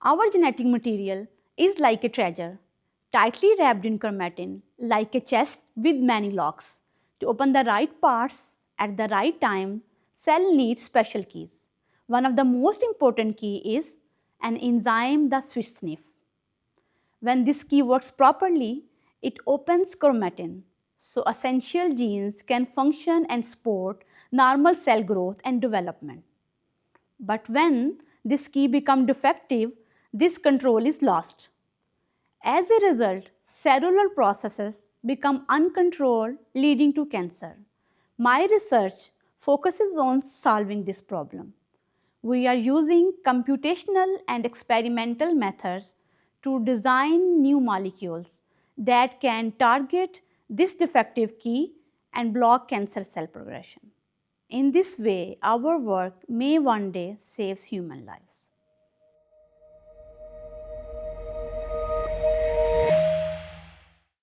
Our genetic material is like a treasure, tightly wrapped in chromatin, like a chest with many locks. To open the right parts at the right time, cell needs special keys. One of the most important key is an enzyme, the Swiss sniff. When this key works properly, it opens chromatin, so essential genes can function and support normal cell growth and development. But when this key becomes defective, this control is lost. As a result, cellular processes become uncontrolled, leading to cancer. My research focuses on solving this problem. We are using computational and experimental methods to design new molecules that can target this defective key and block cancer cell progression. In this way, our work may one day save human lives.